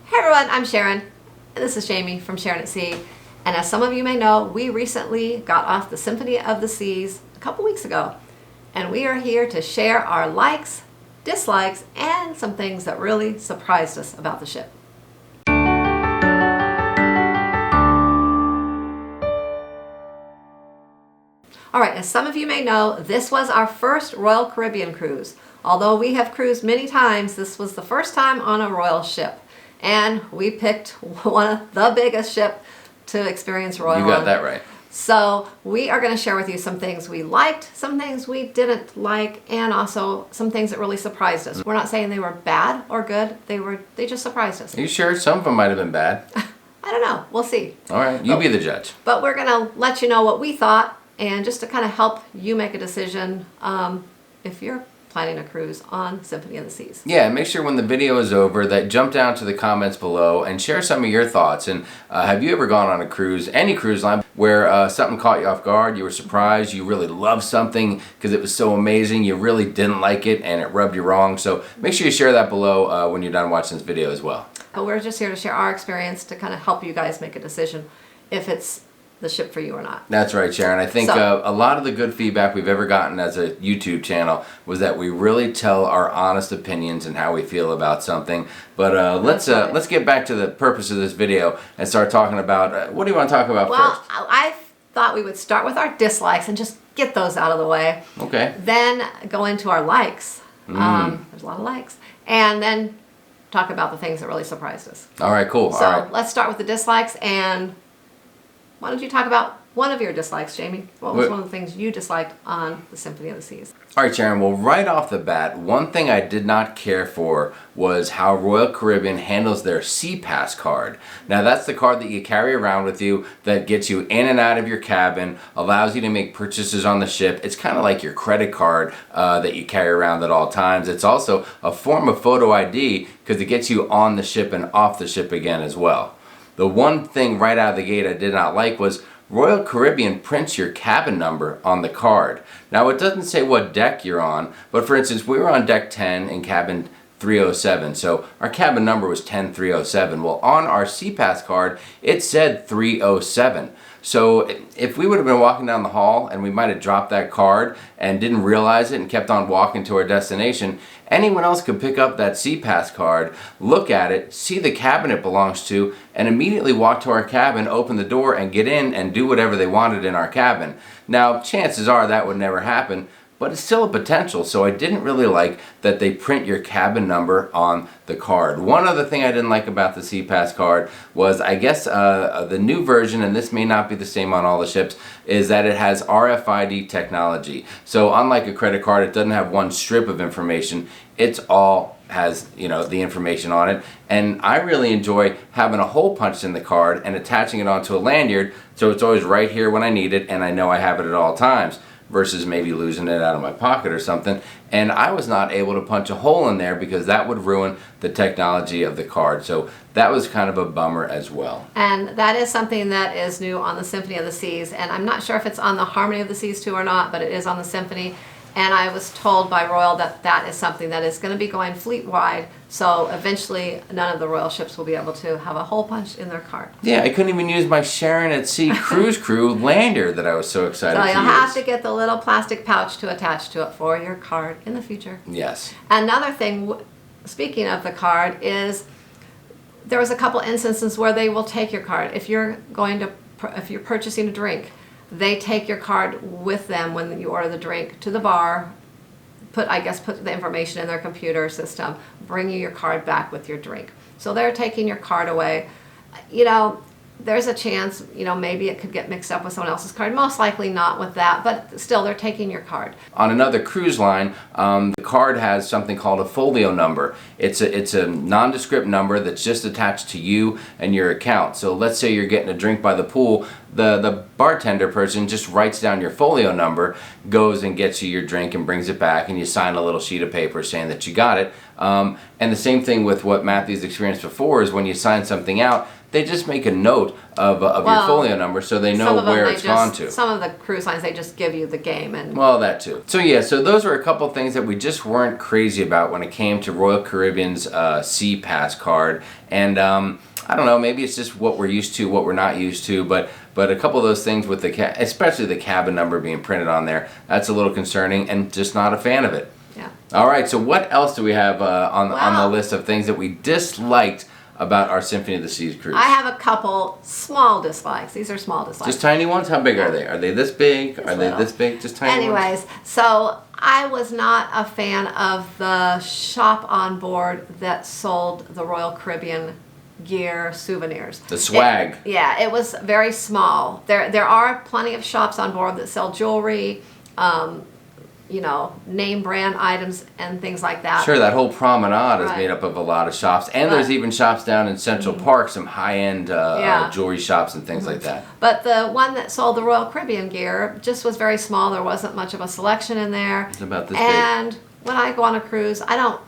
Hey everyone, I'm Sharon, and this is Jamie from Sharonatsea. And as some of you may know, we recently got off the Symphony of the Seas a couple weeks ago. And we are here to share our likes, dislikes, and some things that really surprised us about the ship. Alright, as some of you may know, this was our first Royal Caribbean cruise. Although we have cruised many times, this was the first time on a Royal ship. And we picked one of the biggest ship to experience Royal. You got that right. So we are going to share with you some things we liked, some things we didn't like, and also some things that really surprised us. We're not saying they were bad or good. They just surprised us. Are you sure? Some of them might have been bad. I don't know. We'll see. All right, you be the judge. But we're going to let you know what we thought, and just to kind of help you make a decision if you're planning a cruise on Symphony of the Seas. Yeah, make sure when the video is over that jump down to the comments below and share some of your thoughts. And have you ever gone on a cruise, any cruise line, where something caught you off guard, you were surprised, you really loved something because it was so amazing, you really didn't like it and it rubbed you wrong? So make sure you share that below when you're done watching this video as well. But we're just here to share our experience to kind of help you guys make a decision if it's the ship for you or not. That's right, Sharon. I think a lot of the good feedback we've ever gotten as a YouTube channel was that we really tell our honest opinions and how we feel about something. But let's get back to the purpose of this video and start talking about what do you want to talk about first? Well, I thought we would start with our dislikes and just get those out of the way. Okay. Then go into our likes. There's a lot of likes. And then talk about the things that really surprised us. All right, cool. So all right. Let's start with the dislikes. And why don't you talk about one of your dislikes, Jamie? What was one of the things you disliked on the Symphony of the Seas? All right, Sharon. Well, right off the bat, one thing I did not care for was how Royal Caribbean handles their Sea Pass card. Now, that's the card that you carry around with you that gets you in and out of your cabin, allows you to make purchases on the ship. It's kind of like your credit card that you carry around at all times. It's also a form of photo ID because it gets you on the ship and off the ship again as well. The one thing right out of the gate I did not like was Royal Caribbean prints your cabin number on the card. Now, it doesn't say what deck you're on, but for instance, we were on deck 10 in cabin 307, so our cabin number was 10307. Well, on our Sea Pass card, it said 307. So if we would have been walking down the hall and we might have dropped that card and didn't realize it and kept on walking to our destination, anyone else could pick up that Sea Pass card, look at it, see the cabin it belongs to, and immediately walk to our cabin, open the door, and get in and do whatever they wanted in our cabin. Now, chances are that would never happen, but it's still a potential, so I didn't really like that they print your cabin number on the card. One other thing I didn't like about the Sea Pass card was, I guess, the new version, and this may not be the same on all the ships, is that it has RFID technology. So unlike a credit card, it doesn't have one strip of information. It's all has, the information on it. And I really enjoy having a hole punched in the card and attaching it onto a lanyard, so it's always right here when I need it, and I know I have it at all times, versus maybe losing it out of my pocket or something. And I was not able to punch a hole in there because that would ruin the technology of the card. So that was kind of a bummer as well. And that is something that is new on the Symphony of the Seas. And I'm not sure if it's on the Harmony of the Seas too or not, but it is on the Symphony. And I was told by Royal that that is something that is going to be going fleet-wide. So eventually, none of the Royal ships will be able to have a hole punch in their card. Yeah, I couldn't even use my Sharonatsea Cruise Crew lanyard that I was so excited to use. So you'll have to get the little plastic pouch to attach to it for your card in the future. Yes. Another thing, speaking of the card, is there was a couple instances where they will take your card. If you're purchasing a drink, they take your card with them when you order the drink to the bar, put the information in their computer system, bring you your card back with your drink. So they're taking your card away. There's a chance, maybe it could get mixed up with someone else's card. Most likely not with that, but still they're taking your card. On another cruise line, the card has something called a folio number. It's a nondescript number that's just attached to you and your account. So let's say you're getting a drink by the pool, the bartender person just writes down your folio number, goes and gets you your drink and brings it back, and you sign a little sheet of paper saying that you got it. And the same thing with what Matthew's experienced before is when you sign something out, they just make a note of your folio number so they know where it's gone to. Some of the cruise lines, they just give you the game. And well, that too. So yeah, so those were a couple things that we just weren't crazy about when it came to Royal Caribbean's Sea Pass card. And I don't know, maybe it's just what we're used to, what we're not used to, but a couple of those things with especially the cabin number being printed on there, that's a little concerning and just not a fan of it. Yeah. All right, so what else do we have on the list of things that we disliked about our Symphony of the Seas cruise? I have a couple small dislikes. These are small dislikes. Just tiny ones? How big are they? Are they this big? Are they this big? Just tiny ones? Anyways, so I was not a fan of the shop on board that sold the Royal Caribbean gear souvenirs. The swag. It was very small. There are plenty of shops on board that sell jewelry, name brand items and things like that. Sure, that whole promenade is made up of a lot of shops, and there's even shops down in Central Park, some high-end jewelry shops and things like that. But the one that sold the Royal Caribbean gear just was very small. There wasn't much of a selection in there. It's about this and big. When I go on a cruise, I don't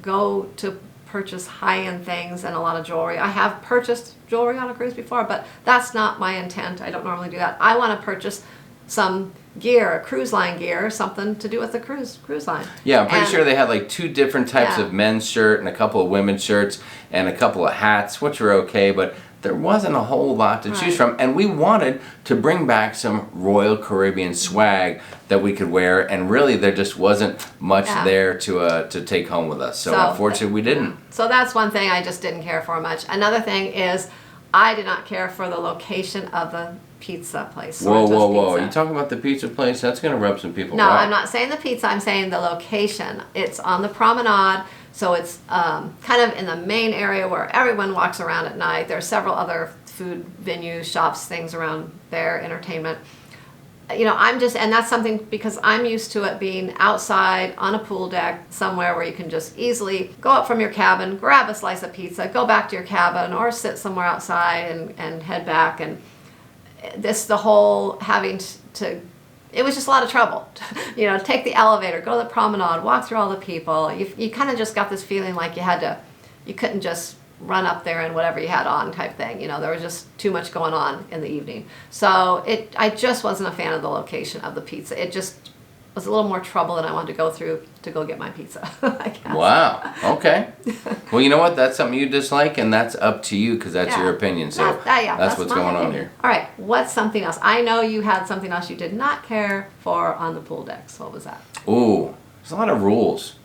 go to purchase high-end things and a lot of jewelry. I have purchased jewelry on a cruise before, but that's not my intent. I don't normally do that. I want to purchase some gear, a cruise line gear, something to do with the cruise line. Yeah, I'm pretty sure they had like 2 different types of men's shirt and a couple of women's shirts and a couple of hats, which were okay, but there wasn't a whole lot to choose from. And we wanted to bring back some Royal Caribbean swag that we could wear, and really there just wasn't much there to take home with us. So unfortunately we didn't. So that's one thing I just didn't care for much. Another thing is I did not care for the location of the pizza place. Whoa. Are you talking about the pizza place? That's going to rub some people No, off. I'm not saying the pizza. I'm saying the location. It's on the promenade, so it's kind of in the main area where everyone walks around at night. There are several other food venues, shops, things around there, entertainment. And that's something because I'm used to it being outside on a pool deck somewhere where you can just easily go up from your cabin, grab a slice of pizza, go back to your cabin, or sit somewhere outside and head back. And the whole having to, it was just a lot of trouble. Take the elevator, go to the promenade, walk through all the people. You kind of just got this feeling like you couldn't just run up there and whatever you had on type thing. There was just too much going on in the evening. So I just wasn't a fan of the location of the pizza. It just was a little more trouble than I wanted to go through to go get my pizza, I guess. Wow. Okay. Well, you know what? That's something you dislike, and that's up to you because that's your opinion. So that's what's going on here. All right. What's something else? I know you had something else you did not care for on the pool decks. What was that? Ooh, there's a lot of rules.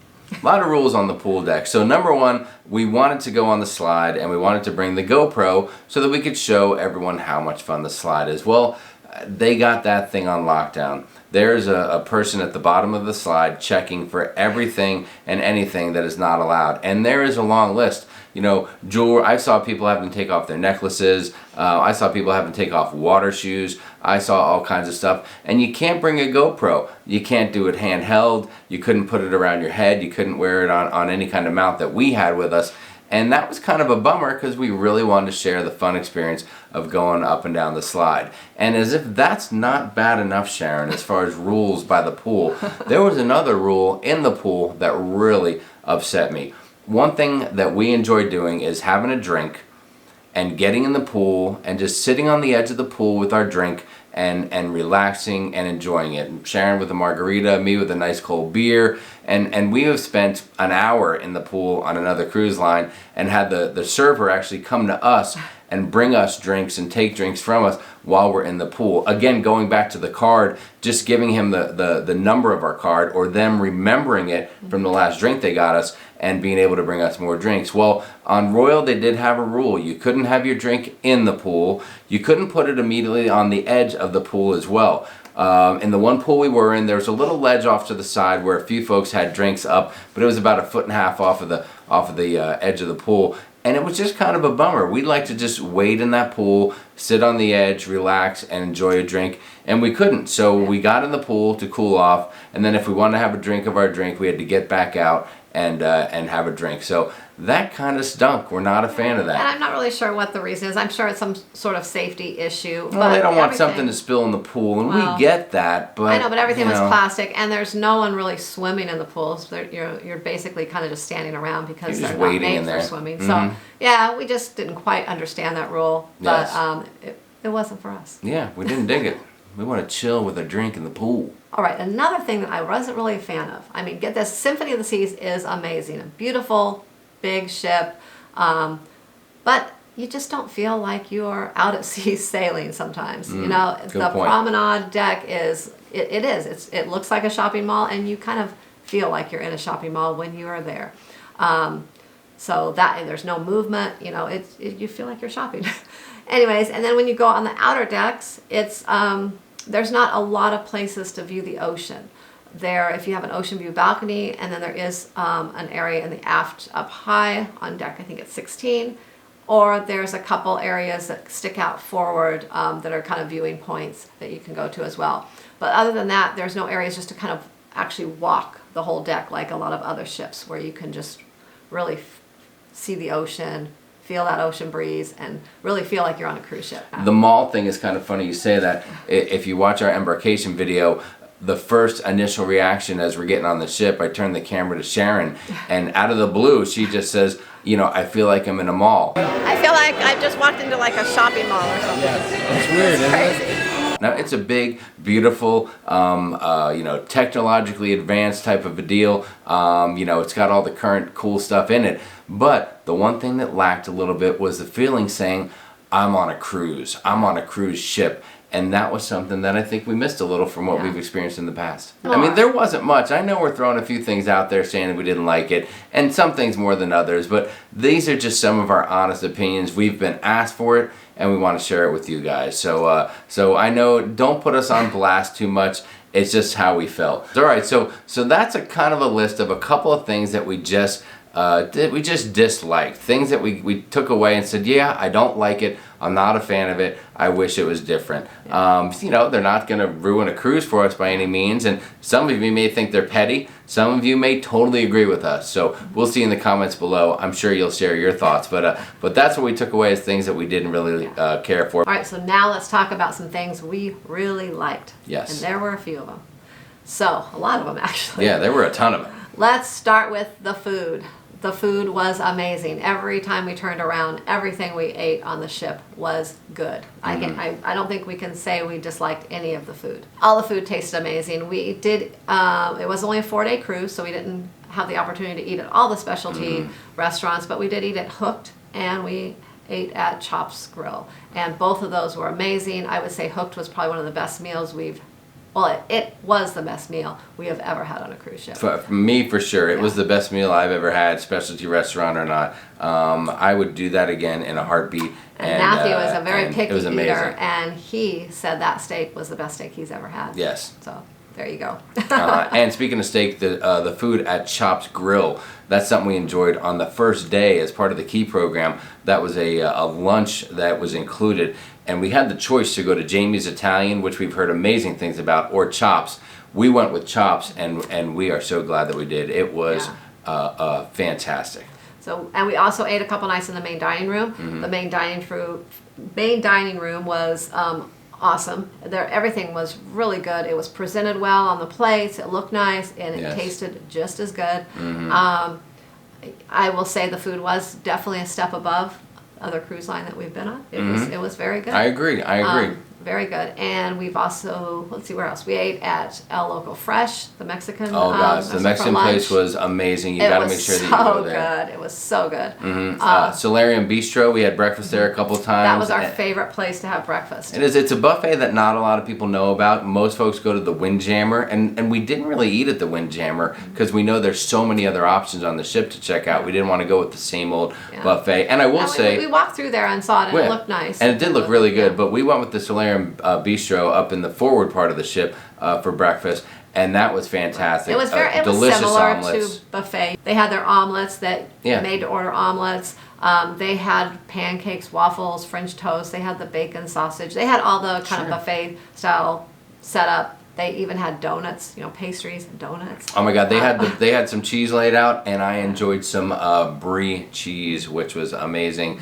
A lot of rules on the pool deck. So number one, we wanted to go on the slide and we wanted to bring the GoPro so that we could show everyone how much fun the slide is. Well, they got that thing on lockdown. There's a person at the bottom of the slide checking for everything and anything that is not allowed. And there is a long list. Jewelry, I saw people having to take off their necklaces. I saw people having to take off water shoes. I saw all kinds of stuff. And you can't bring a GoPro. You can't do it handheld. You couldn't put it around your head. You couldn't wear it on any kind of mount that we had with us. And that was kind of a bummer because we really wanted to share the fun experience of going up and down the slide. And as if that's not bad enough, Sharon, as far as rules by the pool, there was another rule in the pool that really upset me. One thing that we enjoy doing is having a drink and getting in the pool and just sitting on the edge of the pool with our drink and relaxing and enjoying it. Sharon with a margarita, me with a nice cold beer, and we have spent an hour in the pool on another cruise line and had the server actually come to us and bring us drinks and take drinks from us while we're in the pool. Again, going back to the card, just giving him the number of our card or them remembering it from the last drink they got us and being able to bring us more drinks. Well, on Royal, they did have a rule. You couldn't have your drink in the pool. You couldn't put it immediately on the edge of the pool as well. In the one pool we were in, there was a little ledge off to the side where a few folks had drinks up, but it was about 1.5 feet off of the edge of the pool. And it was just kind of a bummer. We'd like to just wade in that pool, sit on the edge, relax, and enjoy a drink. And we couldn't. So we got in the pool to cool off. And then if we wanted to have a drink of our drink, we had to get back out and have a drink. So that kind of stunk. We're not a fan of And that. I'm not really sure what the reason is. I'm sure it's some sort of safety issue. Well, they don't want everything- something to spill in the pool, and Well, we get that. But I know, but everything you was know, plastic, and there's no one really swimming in the pools. So you're basically kind of just standing around because You're they're just not waiting made in for there. swimming. Mhm. So yeah, we just didn't quite understand that rule, but Yes. it wasn't for us. Yeah, we didn't dig it. We want to chill with a drink in the pool. All right, another thing that I wasn't really a fan of. I mean, get this, Symphony of the Seas is amazing. A beautiful, big ship. But you just don't feel like you're out at sea sailing sometimes. You know, good the point. promenade deck it looks like a shopping mall, and you kind of feel like you're in a shopping mall when you are there. So that, and there's no movement, you know, you feel like you're shopping. Anyways, and then when you go on the outer decks, there's not a lot of places to view the ocean. There, if you have an ocean view balcony, and then there is an area in the aft up high on deck, I think it's 16, or there's a couple areas that stick out forward that are kind of viewing points that you can go to as well. But other than that, there's no areas just to kind of actually walk the whole deck like a lot of other ships where you can just really see the ocean, feel that ocean breeze, and really feel like you're on a cruise ship. The mall thing is kind of funny you say that. If you watch our embarkation video, the first initial reaction as we're getting on the ship, I turn the camera to Sharon, and out of the blue, she just says, you know, I feel like I'm in a mall. I feel like I've just walked into like a shopping mall or something. It's weird, isn't it? Now, it's a big, beautiful, you know, technologically advanced type of a deal. You know, it's got all the current cool stuff in it. But the one thing that lacked a little bit was the feeling saying, I'm on a cruise. I'm on a cruise ship. And that was something that I think we missed a little from what we've experienced in the past. I mean, there wasn't much. I know we're throwing a few things out there saying that we didn't like it, and some things more than others, but these are just some of our honest opinions. We've been asked for it, and we want to share it with you guys. So I know, don't put us on blast too much. It's just how we felt. All right, so that's a kind of a list of a couple of things that we just disliked, things that we took away and said, yeah, I don't like it, I'm not a fan of it, I wish it was different. You know, they're not going to ruin a cruise for us by any means, and some of you may think they're petty, some of you may totally agree with us, so we'll see in the comments below. I'm sure you'll share your thoughts, but that's what we took away as things that we didn't really care for. All right, so now let's talk about some things we really liked. Yes. And there were a few of them. So, a lot of them actually. Yeah, there were a ton of them. Let's start with the food. The food was amazing. Every time we turned around, everything we ate on the ship was good. I don't think we can say we disliked any of the food. All the food tasted amazing. We did, it was only a 4-day cruise, so we didn't have the opportunity to eat at all the specialty restaurants, but we did eat at Hooked, and we ate at Chops Grill. And both of those were amazing. I would say Hooked was probably one of the best meals it was the best meal we have ever had on a cruise ship. For me, for sure. It was the best meal I've ever had, specialty restaurant or not. I would do that again in a heartbeat. And Matthew is a very picky it was amazing. eater, and he said that steak was the best steak he's ever had. Yes. So there you go. And speaking of steak, the food at Chops Grill, that's something we enjoyed on the first day as part of the Key program. That was a lunch that was included. And we had the choice to go to Jamie's Italian, which we've heard amazing things about, or Chops. We went with Chops, and we are so glad that we did. It was fantastic. So, and we also ate a couple nights in the main dining room. The main dining room was awesome. Everything was really good. It was presented well on the plates. It looked nice, and it tasted just as good. I will say the food was definitely a step above other cruise line that we've been on. It was very good. I agree. Very good. And we've also, let's see where else. We ate at El Loco Fresh, the Mexican. Oh gosh, the Mexican place was amazing. You got to make sure that you go there. It was so good. Solarium Bistro, we had breakfast there a couple times. That was our favorite place to have breakfast. It is. It's a buffet that not a lot of people know about. Most folks go to the Windjammer, and we didn't really eat at the Windjammer because we know there's so many other options on the ship to check out. We didn't want to go with the same old buffet. And I will say, we walked through there and saw it, and it looked nice. And it did look really good, but we went with the Solarium Bistro up in the forward part of the ship for breakfast, and that was fantastic. It was it was similar to buffet. They had their omelets that made to order omelets. They had pancakes, waffles, French toast. They had the bacon sausage. They had all the kind of buffet style setup They even had donuts, pastries and donuts. Oh my God, they had some cheese laid out, and I enjoyed some brie cheese, which was amazing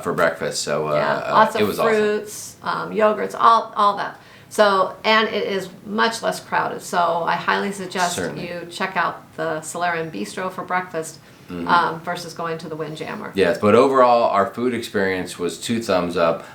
for breakfast. So Lots of it was fruits, yogurts, all that. So, and it is much less crowded. So I highly suggest Certainly. you check out the Solarium Bistro for breakfast versus going to the Windjammer. Yes, but overall, our food experience was 2 thumbs up,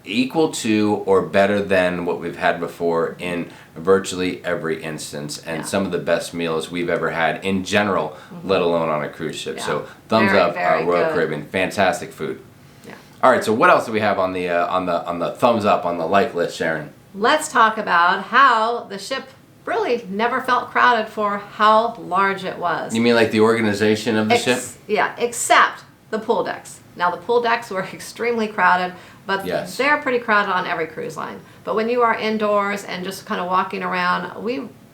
equal to or better than what we've had before in virtually every instance, and some of the best meals we've ever had in general, let alone on a cruise ship. Yeah. So thumbs Very, up, very Royal good. Caribbean, fantastic food. Yeah. All right, so what else do we have on the thumbs up on the like list, Sharon? Let's talk about how the ship really never felt crowded for how large it was. You mean like the organization of the ship? Yeah, except the pool decks. Now the pool decks were extremely crowded, but Yes. they're pretty crowded on every cruise line. But when you are indoors and just kind of walking around,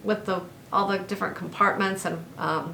with all the different compartments and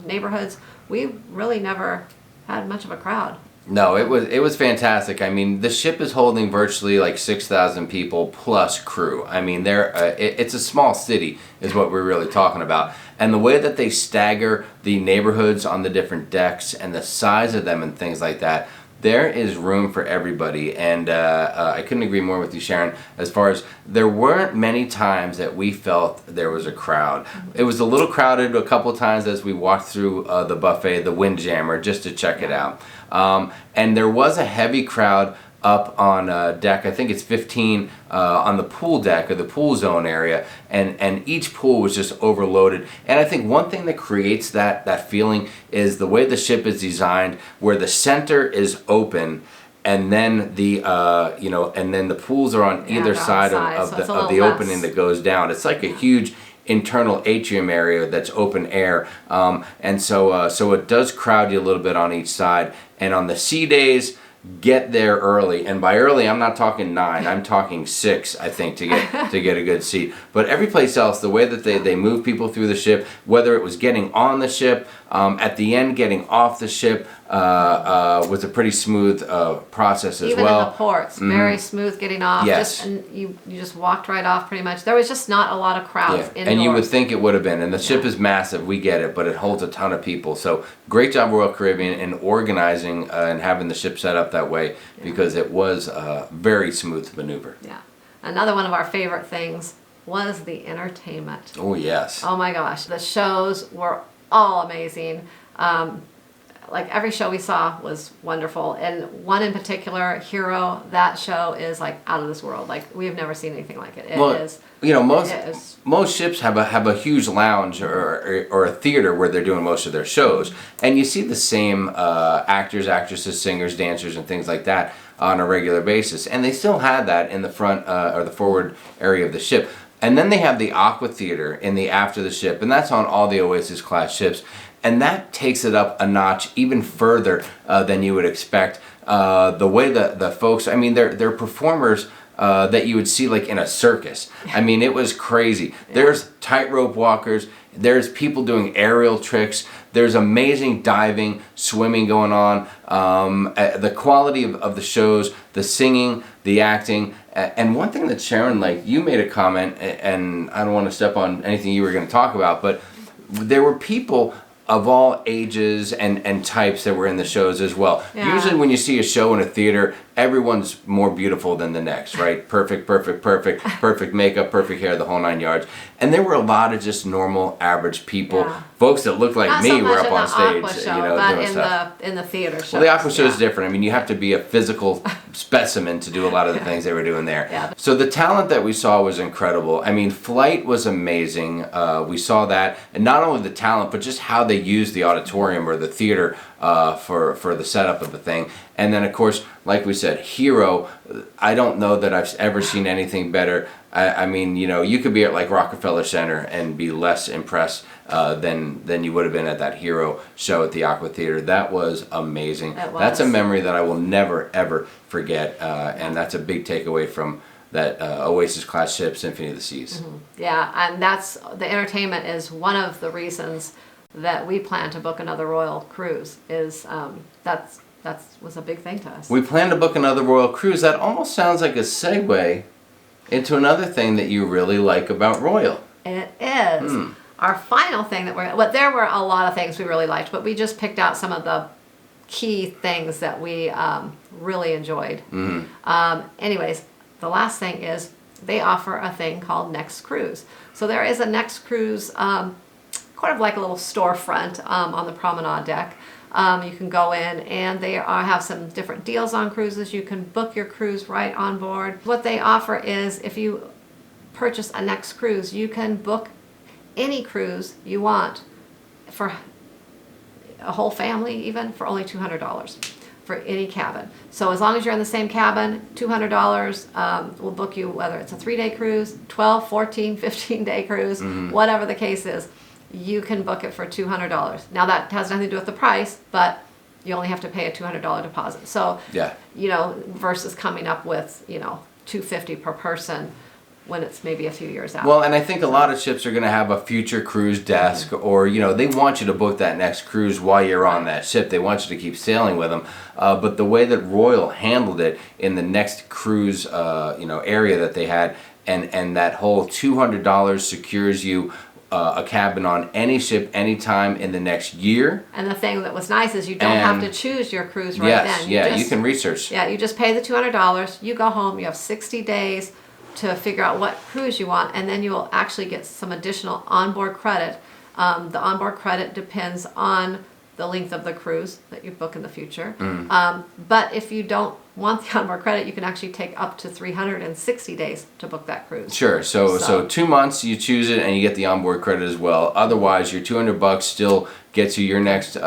neighborhoods, we really never had much of a crowd. No, it was fantastic. I mean, the ship is holding virtually like 6,000 people plus crew. I mean, it's a small city is what we're really talking about. And the way that they stagger the neighborhoods on the different decks and the size of them and things like that, there is room for everybody. And I couldn't agree more with you, Sharon, as far as there weren't many times that we felt there was a crowd. It was a little crowded a couple of times as we walked through the buffet, the Windjammer, just to check it out. And there was a heavy crowd up on deck, I think it's 15, on the pool deck or the pool zone area, and each pool was just overloaded. And I think one thing that creates that feeling is the way the ship is designed, where the center is open, and then the pools are on either side of the opening that goes down. It's like a huge internal atrium area that's open air, and so it does crowd you a little bit on each side. And on the sea days, get there early, and by early I'm not talking 9, I'm talking 6, I think, to get a good seat. But every place else, the way that they move people through the ship, whether it was getting on the ship, at the end getting off the ship, was a pretty smooth process as Even well. in the ports, very smooth getting off. Yes. And you just walked right off pretty much. There was just not a lot of crowds indoors. And you would think it would have been. And the ship is massive, we get it, but it holds a ton of people. So great job, Royal Caribbean, in organizing and having the ship set up that way, because it was very smooth to maneuver. Yeah. Another one of our favorite things was the entertainment. Oh, yes. Oh my gosh, the shows were all amazing. Like every show we saw was wonderful, and one in particular, Hero, that show is like out of this world. Like we have never seen anything like it. Most ships have a huge lounge or a theater where they're doing most of their shows, and you see the same actors, actresses, singers, dancers, and things like that on a regular basis, and they still had that in the front or the forward area of the ship. And then they have the Aqua Theater in the aft of the ship, and that's on all the Oasis class ships. And that takes it up a notch even further than you would expect. The way the folks, I mean, they're performers that you would see like in a circus. I mean, it was crazy. Yeah. There's tightrope walkers. There's people doing aerial tricks. There's amazing diving, swimming going on. The quality of the shows, the singing, the acting. And one thing that Sharon, like, you made a comment, and I don't want to step on anything you were going to talk about, but there were people of all ages and types that were in the shows as well. Yeah. Usually when you see a show in a theater, everyone's more beautiful than the next, right? Perfect makeup, perfect hair, the whole 9 yards. And there were a lot of just normal, average people, folks that looked like Not me so were up on Aqua stage, show, doing but stuff. in the theater show. Well, the Aqua show is different. I mean, you have to be a physical specimen to do a lot of the things they were doing there. Yeah. So the talent that we saw was incredible. I mean, Flight was amazing. We saw that, and not only the talent, but just how they used the auditorium or the theater for the setup of the thing. And then, of course, like we said, Hero, I don't know that I've ever seen anything better. I mean, you could be at like Rockefeller Center and be less impressed than you would have been at that Hero show at the Aqua Theater. That was amazing. That's a memory that I will never, ever forget. And that's a big takeaway from that Oasis class ship, Symphony of the Seas. Mm-hmm. Yeah, and the entertainment is one of the reasons that we plan to book another Royal cruise. That was a big thing to us. We plan to book another Royal cruise. That almost sounds like a segue into another thing that you really like about Royal. It is. Our final thing that there were a lot of things we really liked, but we just picked out some of the key things that we really enjoyed. Anyways, the last thing is they offer a thing called Next Cruise. So there is a Next Cruise, kind of like a little storefront on the promenade deck. You can go in and they have some different deals on cruises. You can book your cruise right on board. What they offer is if you purchase a Next Cruise, you can book any cruise you want for a whole family, even for only $200 for any cabin. So as long as you're in the same cabin, $200 will book you, whether it's a 3-day cruise, 12, 14, 15-day cruise, whatever the case is, you can book it for $200. Now that has nothing to do with the price, but you only have to pay a $200 deposit. So, versus coming up with, $250 per person when it's maybe a few years out. Well, and I think a lot of ships are going to have a future cruise desk, or they want you to book that next cruise while you're on that ship. They want you to keep sailing with them. But the way that Royal handled it in the Next Cruise, area that they had, and that whole $200 secures you a cabin on any ship anytime in the next year. And the thing that was nice is you don't have to choose your cruise right then. You can research. Yeah, you just pay the $200. You go home. You have 60 days to figure out what cruise you want, and then you'll actually get some additional onboard credit. The onboard credit depends on the length of the cruise that you book in the future. But if you don't want the onboard credit, you can actually take up to 360 days to book that cruise. Sure. So 2 months you choose it and you get the onboard credit as well. Otherwise, your $200 still gets you your next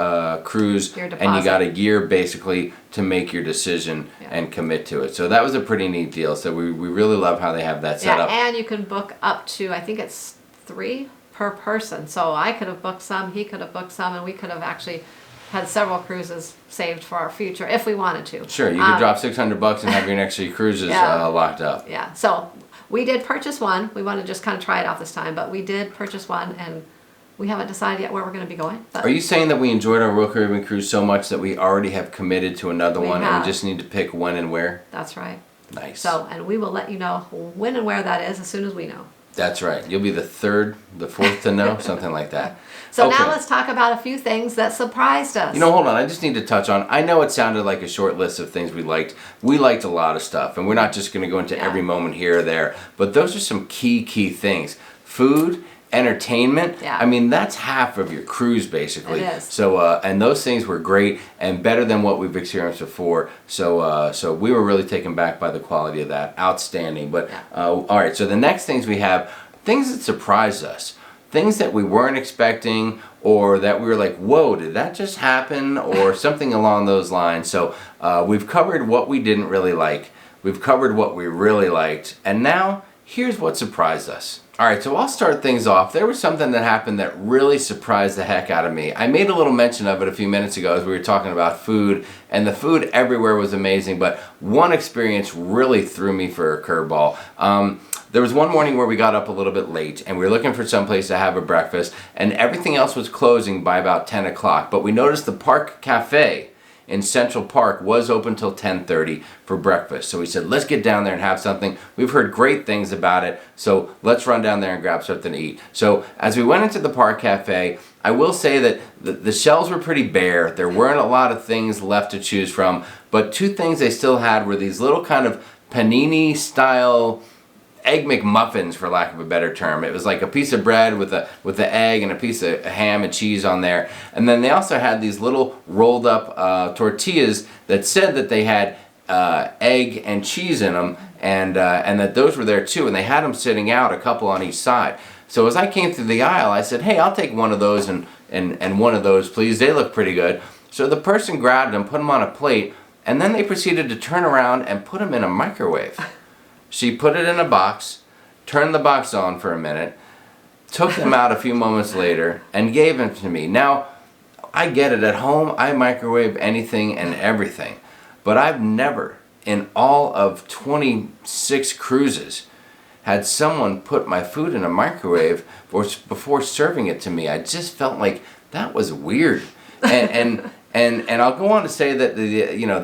cruise, and you got a year basically to make your decision and commit to it. So that was a pretty neat deal. So we really love how they have that set up. And you can book up to, I think it's 3 per person. So I could have booked some, he could have booked some, and we could have actually had several cruises saved for our future if we wanted to. Sure, you could drop $600 and have your next 3 cruises locked up. Yeah, so we did purchase one. We want to just kind of try it out this time, but we did purchase one, and we haven't decided yet where we're going to be going. But are you saying that we enjoyed our Royal Caribbean cruise so much that we already have committed to another one and we just need to pick when and where? That's right. Nice. So, and we will let you know when and where that is as soon as we know. That's right. You'll be the 4th to know, something like that. So now let's talk about a few things that surprised us. Hold on. I just need to touch on, I know it sounded like a short list of things we liked. We liked a lot of stuff, and we're not just going to go into every moment here or there, but those are some key things. Food, entertainment. Yeah. I mean, that's half of your cruise basically. It is. So and those things were great and better than what we've experienced before. So we were really taken back by the quality of that. Outstanding. But all right, so the next things we have, things that surprised us. Things that we weren't expecting, or that we were like, whoa, did that just happen? Or something along those lines. So we've covered what we didn't really like. We've covered what we really liked. And now, here's what surprised us. All right, so I'll start things off. There was something that happened that really surprised the heck out of me. I made a little mention of it a few minutes ago as we were talking about food, and the food everywhere was amazing, but one experience really threw me for a curveball. There was one morning where we got up a little bit late, and we were looking for someplace to have a breakfast, and everything else was closing by about 10 o'clock, but we noticed the Park Cafe in Central Park was open till 10:30 for breakfast. So we said, let's get down there and have something. We've heard great things about it, so let's run down there and grab something to eat. So as we went into the Park Cafe, I will say that the shelves were pretty bare. There weren't a lot of things left to choose from, but 2 things they still had were these little kind of panini style Egg McMuffins, for lack of a better term. It was like a piece of bread with the egg and a piece of ham and cheese on there. And then they also had these little rolled up tortillas that said that they had egg and cheese in them, and that those were there too. And they had them sitting out, a couple on each side. So as I came through the aisle, I said, hey, I'll take one of those and one of those, please. They look pretty good. So the person grabbed them, put them on a plate, and then they proceeded to turn around and put them in a microwave. She put it in a box, turned the box on for a minute, took them out a few moments later, and gave them to me. Now, I get it. At home, I microwave anything and everything. But I've never, in all of 26 cruises, had someone put my food in a before serving it to me. I just felt like that was weird. And And I'll go on to say that the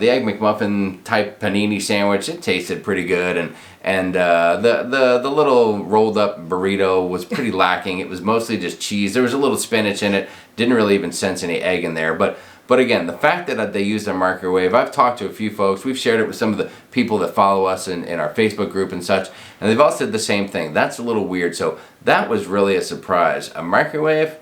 Egg McMuffin type panini sandwich, it tasted pretty good, and the little rolled up burrito was pretty lacking. It was mostly just cheese. There was a little spinach in it. Didn't really even sense any egg in there. But again, the fact that they used a microwave, I've talked to a few folks. We've shared it with some of the people that follow us in our Facebook group and such, and they've all said the same thing. That's a little weird. So that was really a surprise. A microwave?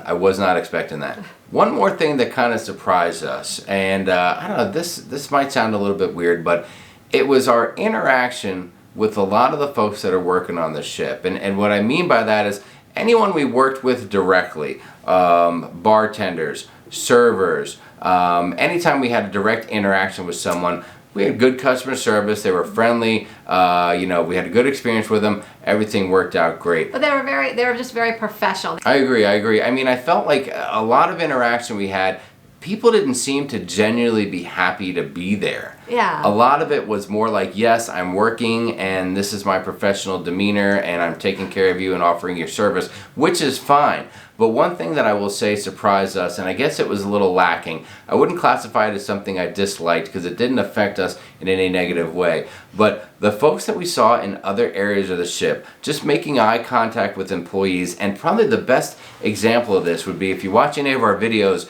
I was not expecting that. One more thing that kind of surprised us, and I don't know, this might sound a little bit weird, but it was our interaction with a lot of the folks that are working on the ship. And what I mean by that is anyone we worked with directly, bartenders, servers, anytime we had a direct interaction with someone, we had good customer service. They were friendly. We had a good experience with them. Everything worked out great. But they were just very professional. I agree. I mean, I felt like a lot of interaction we had, people didn't seem to genuinely be happy to be there. Yeah. A lot of it was more like, yes, I'm working and this is my professional demeanor and I'm taking care of you and offering your service, which is fine. But one thing that I will say surprised us, and I guess it was a little lacking, I wouldn't classify it as something I disliked because it didn't affect us in any negative way, but the folks that we saw in other areas of the ship, just making eye contact with employees, and probably the best example of this would be if you watch any of our videos,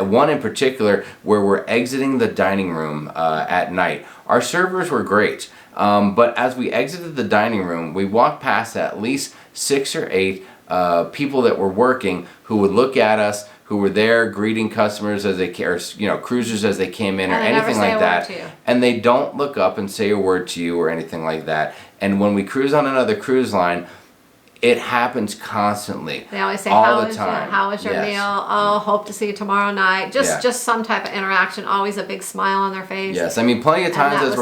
one in particular where we're exiting the dining room at night. Our servers were great, but as we exited the dining room, we walked past at least 6 or 8 people that were working who would look at us, who were there greeting customers as they cruisers as they came in, or anything like that, and they don't look up and say a word to you or anything like that. And when we cruise on another cruise line, it happens constantly. They always say, all the time. How was your meal? Oh, hope to see you tomorrow night. Just some type of interaction, always a big smile on their face. Yes, I mean, plenty of times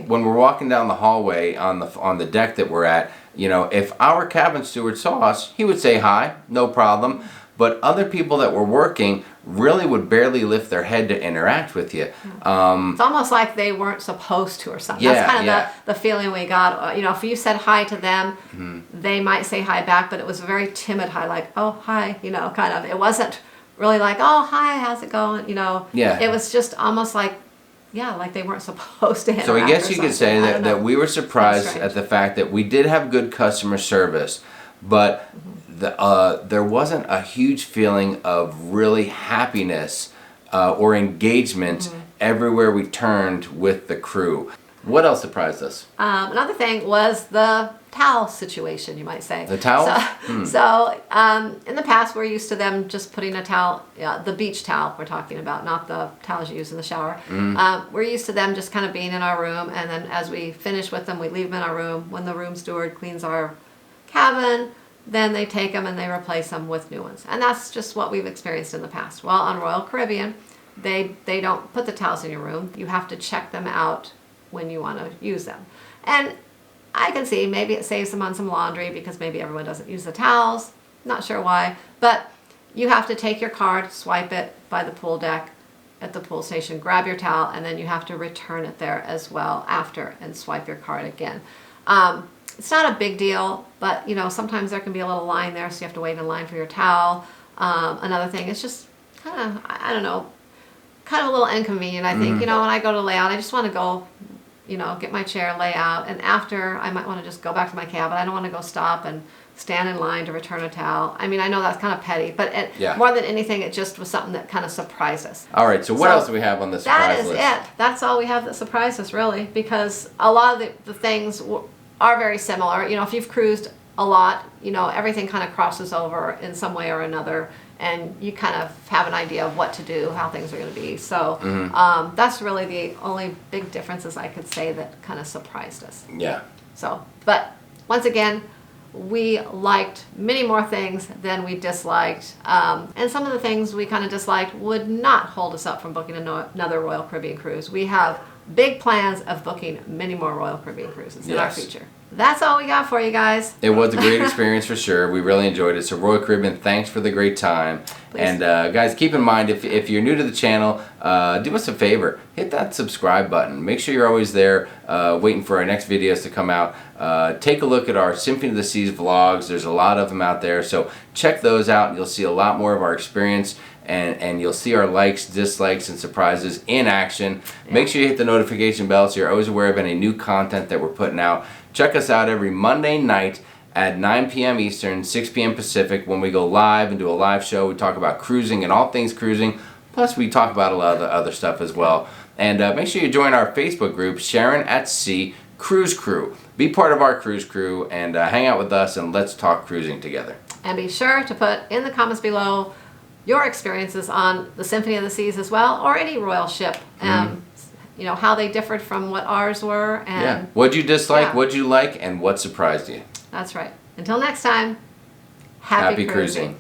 when we're walking down the hallway on the deck that we're at, if our cabin steward saw us, he would say hi, no problem. But other people that were working really would barely lift their head to interact with you. It's almost like they weren't supposed to or something. That's kind of the feeling we got. If you said hi to them, they might say hi back, but it was a very timid hi, like, oh, hi, kind of. It wasn't really like, oh, hi, how's it going? It was just almost like, like they weren't supposed to interact. So I guess you could say that we were surprised at the fact that we did have good customer service, but there wasn't a huge feeling of really happiness or engagement everywhere we turned with the crew. What else surprised us? Another thing was the towel situation, you might say. The towel? So in the past, we're used to them just putting a towel, the beach towel we're talking about, not the towels you use in the shower. We're used to them just kind of being in our room, and then as we finish with them, we leave them in our room. When the room steward cleans our cabin, then they take them and they replace them with new ones. And that's just what we've experienced in the past. Well, on Royal Caribbean, they don't put the towels in your room. You have to check them out when you want to use them. And I can see maybe it saves them on some laundry because maybe everyone doesn't use the towels. Not sure why. But you have to take your card, swipe it by the pool deck at the pool station, grab your towel, and then you have to return it there as well after and swipe your card again. It's not a big deal, but sometimes there can be a little line there, so you have to wait in line for your towel. Another thing, it's just kind of, I don't know, kind of a little inconvenient, I think. When I go to lay out, I just want to go, get my chair, lay out, and after I might want to just go back to my cabin. I don't want to go stop and stand in line to return a towel. I mean, I know that's kind of petty, but more than anything, it just was something that kind of surprised us. All right, so what else do we have on the surprise list? That is it. That's all we have that surprised us, really, because a lot of the things are very similar. If you've cruised a lot, everything kind of crosses over in some way or another, and you kind of have an idea of what to do, how things are going to be. So that's really the only big differences I could say that kind of surprised us. Yeah. So, but once again, we liked many more things than we disliked. And some of the things we kind of disliked would not hold us up from booking another Royal Caribbean cruise. We have big plans of booking many more Royal Caribbean cruises in our future. That's all we got for you guys. It was a great experience for sure. We really enjoyed it. So Royal Caribbean, thanks for the great time. Please. And guys, keep in mind, if you're new to the channel, do us a favor. Hit that subscribe button. Make sure you're always there waiting for our next videos to come out. Take a look at our Symphony of the Seas vlogs. There's a lot of them out there. So check those out. You'll see a lot more of our experience and you'll see our likes, dislikes, and surprises in action. Make sure you hit the notification bell so you're always aware of any new content that we're putting out. Check us out every Monday night at 9 p.m. Eastern, 6 p.m. Pacific, when we go live and do a live show. We talk about cruising and all things cruising. Plus, we talk about a lot of the other stuff as well. And make sure you join our Facebook group, Sharon@Sea Cruise Crew. Be part of our cruise crew and hang out with us, and let's talk cruising together. And be sure to put in the comments below your experiences on the Symphony of the Seas as well, or any Royal ship. You know, how they differed from what ours were. And What'd you dislike, yeah. what'd you like, and what surprised you? That's right. Until next time, happy cruising.